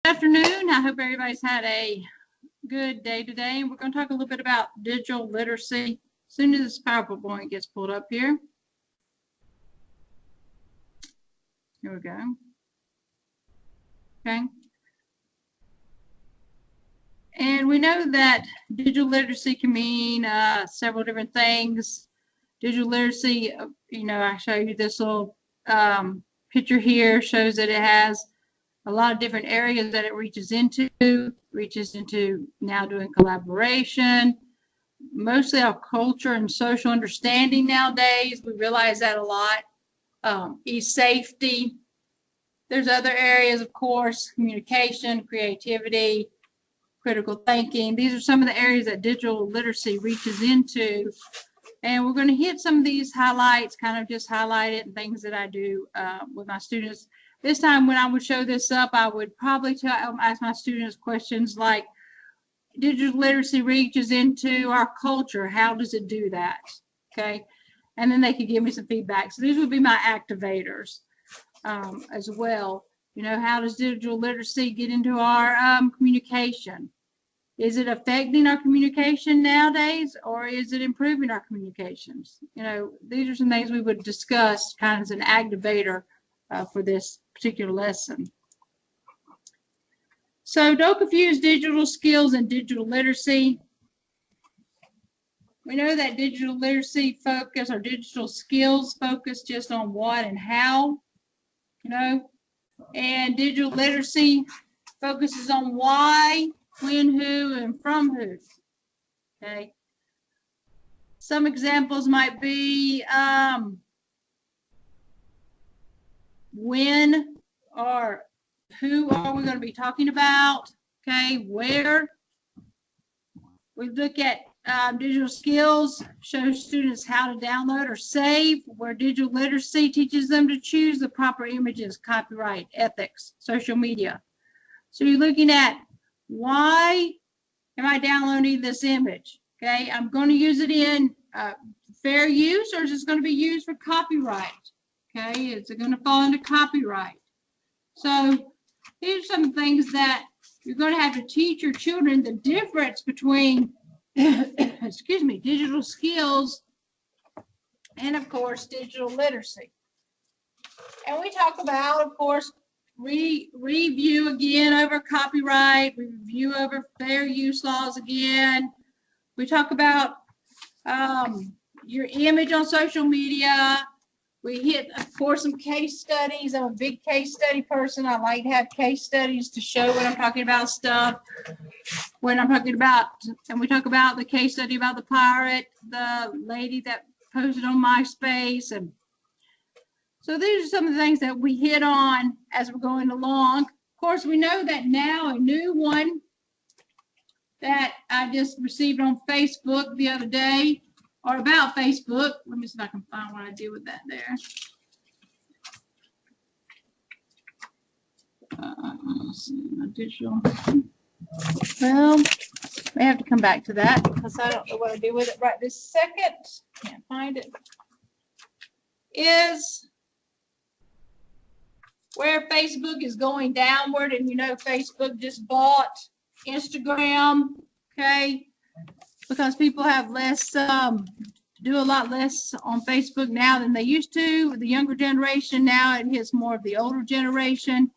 Afternoon. I hope everybody's had a good day today. And we're going to talk a little bit about digital literacy as soon as this PowerPoint gets pulled up here. Here we go. Okay. And we know that digital literacy can mean several different things. Digital literacy, I show you this little picture here, shows that it has a lot of different areas that it reaches into now doing collaboration, mostly our culture and social understanding nowadays. We realize that a lot. E-safety. There's other areas, of course, communication, creativity, critical thinking. These are some of the areas that digital literacy reaches into. And we're going to hit some of these highlights, kind of just highlight it and things that I do with my students. This time when I would show this up, I would probably ask my students questions like, digital literacy reaches into our culture. How does it do that? Okay. And then they could give me some feedback. So these would be my activators as well. How does digital literacy get into our communication? Is it affecting our communication nowadays, or is it improving our communications? These are some things we would discuss kind of as an activator for this particular lesson. So don't confuse digital skills and digital literacy. We know that digital literacy focus or digital skills focus just on what and how, and digital literacy focuses on why, when, who, and from who. Okay. Some examples might be when or who are we going to be talking about? Okay, where? We look at digital skills, shows students how to download or save, where digital literacy teaches them to choose the proper images, copyright, ethics, social media. So you're looking at why am I downloading this image? Okay, I'm going to use it in fair use, or is it going to be used for copyright? Okay, is it going to fall into copyright? So these are some things that you're going to have to teach your children the difference between, excuse me, digital skills and, of course, digital literacy. And we talk about, of course, review again over copyright, review over fair use laws again. We talk about your image on social media. We hit, of course, some case studies. I'm a big case study person. I like to have case studies to show when I'm talking about stuff. When I'm talking about, and we talk about the case study about the pirate, the lady that posted on MySpace. And so these are some of the things that we hit on as we're going along. Of course, we know that now a new one that I just received on Facebook the other day, or about Facebook. Let me see if I can find what I did with that there. Let's see, my digital. Well, I have to come back to that because I don't know what I do with it right this second. Can't find it. Is where Facebook is going downward, and Facebook just bought Instagram, okay? Because people have less, do a lot less on Facebook now than they used to. The younger generation now, it hits more of the older generation.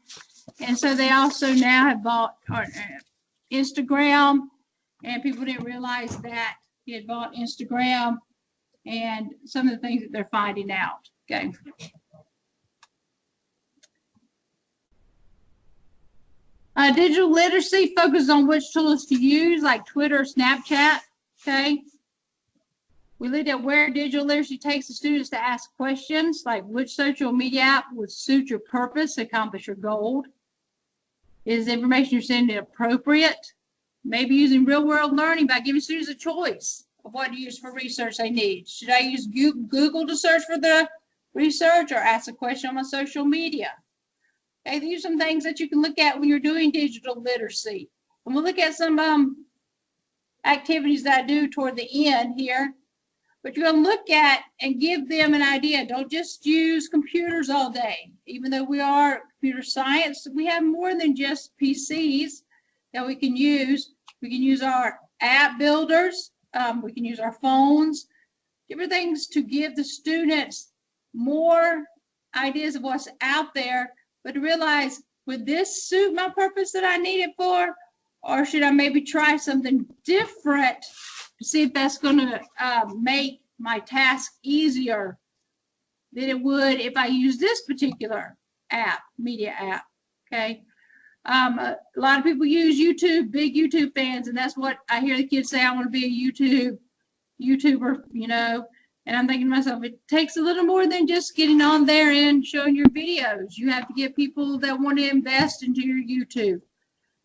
And so they also now have bought Instagram, and people didn't realize that he had bought Instagram and some of the things that they're finding out, okay? Digital literacy focuses on which tools to use, like Twitter, Snapchat. Okay. We looked at where digital literacy takes the students to ask questions, like which social media app would suit your purpose to accomplish your goal. Is the information you're sending appropriate? Maybe using real-world learning by giving students a choice of what to use for research they need. Should I use Google to search for the research, or ask a question on my social media? Okay, these are some things that you can look at when you're doing digital literacy. And we'll look at some activities that I do toward the end here. But you're going to look at and give them an idea. Don't just use computers all day. Even though we are computer science, we have more than just PCs that we can use. We can use our app builders. We can use our phones, different things to give the students more ideas of what's out there, but to realize, would this suit my purpose that I need it for? Or should I maybe try something different to see if that's going to make my task easier than it would if I use this particular app, media app, okay? A lot of people use YouTube, big YouTube fans, and that's what I hear the kids say, I want to be a YouTuber, you know, and I'm thinking to myself, it takes a little more than just getting on there and showing your videos. You have to get people that want to invest into your YouTube,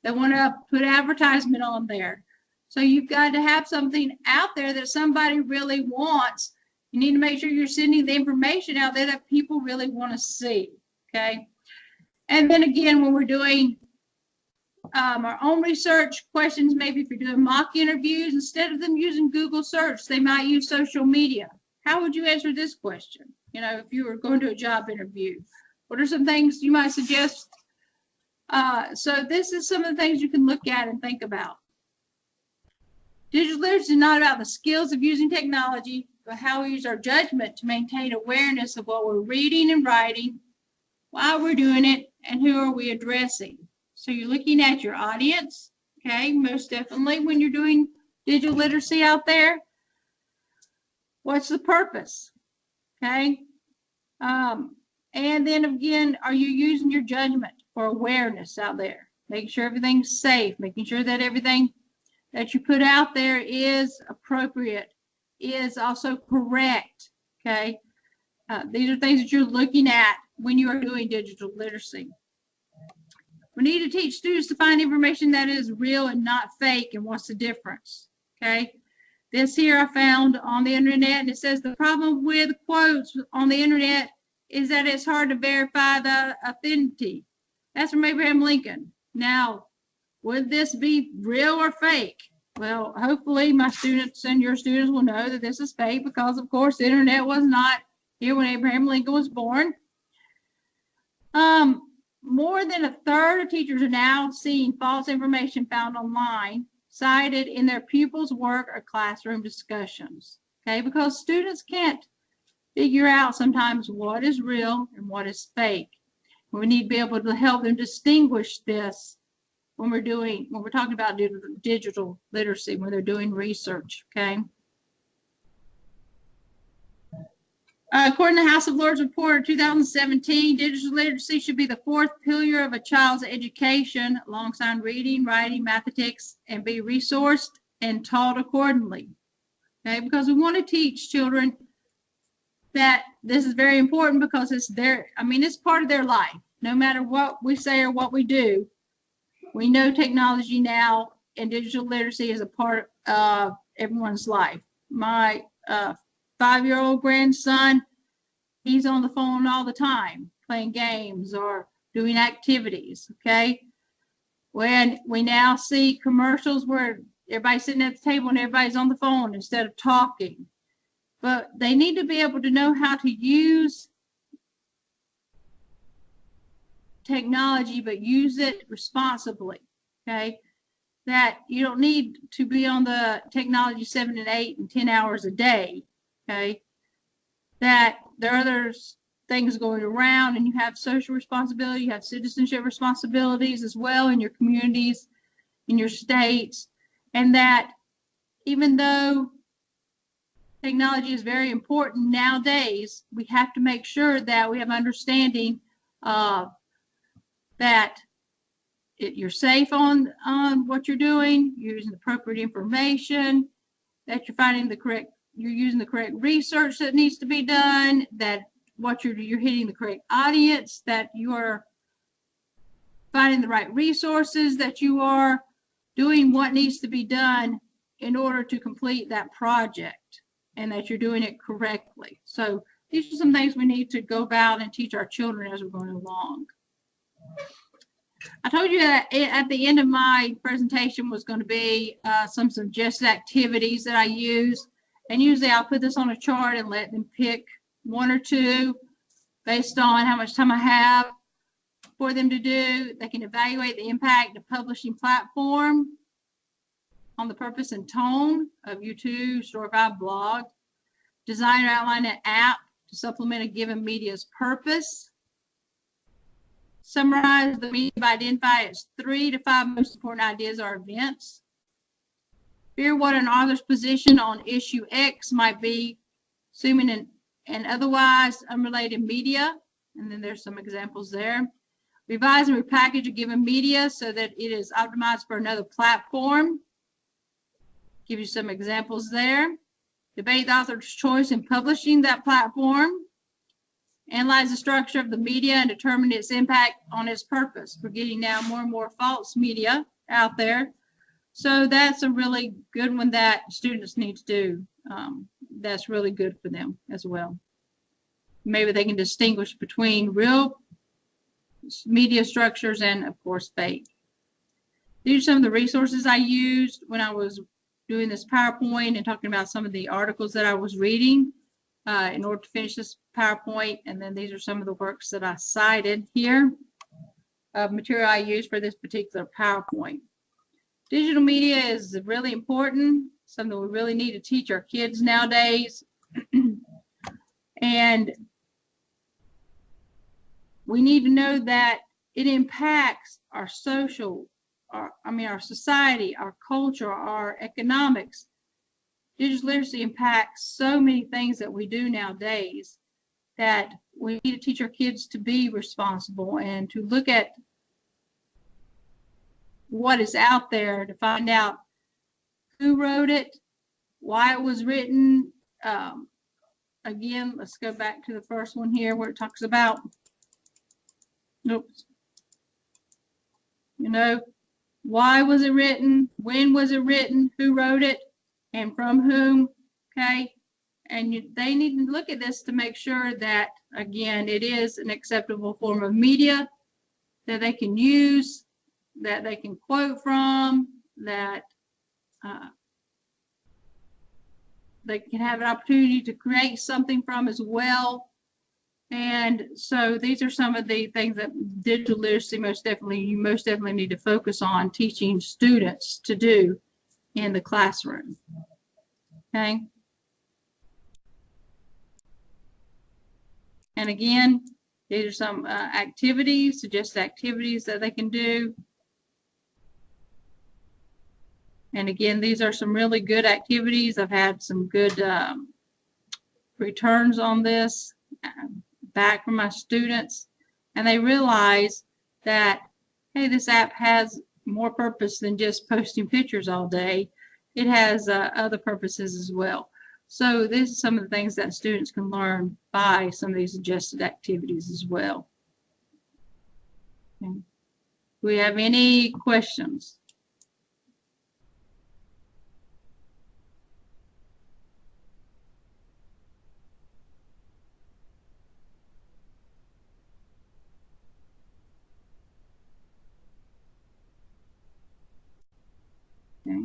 that want to put advertisement on there. So you've got to have something out there that somebody really wants. You need to make sure you're sending the information out there that people really want to see, okay? And then again, when we're doing our own research questions, maybe if you're doing mock interviews, instead of them using Google search, they might use social media. How would you answer this question? You know, if you were going to a job interview, what are some things you might suggest? So this is some of the things you can look at and think about. Digital literacy is not about the skills of using technology, but how we use our judgment to maintain awareness of what we're reading and writing, why we're doing it, and who are we addressing. So you're looking at your audience, okay, most definitely when you're doing digital literacy out there. What's the purpose, okay? And then again, are you using your judgment for awareness out there? Making sure everything's safe, making sure that everything that you put out there is appropriate, is also correct, okay? These are things that you're looking at when you are doing digital literacy. We need to teach students to find information that is real and not fake, and what's the difference, okay? This here I found on the internet, and it says the problem with quotes on the internet is that it's hard to verify the authenticity. That's from Abraham Lincoln. Now, would this be real or fake? Well, hopefully my students and your students will know that this is fake because, of course, the internet was not here when Abraham Lincoln was born. More than a third of teachers are now seeing false information found online cited in their pupils' work or classroom discussions, okay? Because students can't figure out sometimes what is real and what is fake. We need to be able to help them distinguish this when we're talking about digital literacy, when they're doing research, okay? According to the House of Lords report of 2017, digital literacy should be the fourth pillar of a child's education alongside reading, writing, mathematics, and be resourced and taught accordingly. Okay, because we want to teach children that this is very important because it's it's part of their life. No matter what we say or what we do, we know technology now and digital literacy is a part of everyone's life. My 5-year-old grandson, he's on the phone all the time, playing games or doing activities, okay? When we now see commercials where everybody's sitting at the table and everybody's on the phone instead of talking. But they need to be able to know how to use technology, but use it responsibly, okay? That you don't need to be on the technology 7 and 8 and 10 hours a day, okay? That there are other things going around, and you have social responsibility, you have citizenship responsibilities as well in your communities, in your states, and that even though technology is very important nowadays, we have to make sure that we have understanding that you're safe on what you're doing, you're using appropriate information, that you're using the correct research that needs to be done, that you're hitting the correct audience, that you are finding the right resources, that you are doing what needs to be done in order to complete that project, and that you're doing it correctly. So these are some things we need to go about and teach our children as we're going along. I told you that at the end of my presentation was going to be some suggested activities that I use. And usually I'll put this on a chart and let them pick one or two based on how much time I have. for them to do. They can evaluate the impact of publishing platform on the purpose and tone of YouTube, Storify, blog. Design or outline an app to supplement a given media's purpose. Summarize the media by identifying its 3 to 5 most important ideas or events. Figure what an author's position on issue X might be, assuming an otherwise unrelated media. And then there's some examples there. Revise and repackage a given media so that it is optimized for another platform. Give you some examples there. Debate the author's choice in publishing that platform. Analyze the structure of the media and determine its impact on its purpose. We're getting now more and more false media out there. So that's a really good one that students need to do. That's really good for them as well. Maybe they can distinguish between real media structures and, of course, fake. These are some of the resources I used when I was doing this PowerPoint and talking about some of the articles that I was reading in order to finish this PowerPoint. And then these are some of the works that I cited here of material I used for this particular PowerPoint. Digital media is really important, something we really need to teach our kids nowadays. And we need to know that it impacts our social, our society, our culture, our economics. Digital literacy impacts so many things that we do nowadays that we need to teach our kids to be responsible and to look at what is out there to find out who wrote it, why it was written. Again, let's go back to the first one here where it talks about, why was it written, when was it written, who wrote it, and from whom, okay? And they need to look at this to make sure that, again, it is an acceptable form of media that they can use, that they can quote from, that they can have an opportunity to create something from as well. And so these are some of the things that digital literacy you most definitely need to focus on teaching students to do in the classroom. Okay. And again, these are some activities, suggested activities that they can do. And again, these are some really good activities. I've had some good returns on this back from my students, and they realize that, hey, this app has more purpose than just posting pictures all day. It has other purposes as well. So this is some of the things that students can learn by some of these suggested activities as well. Okay. Do we have any questions? Okay.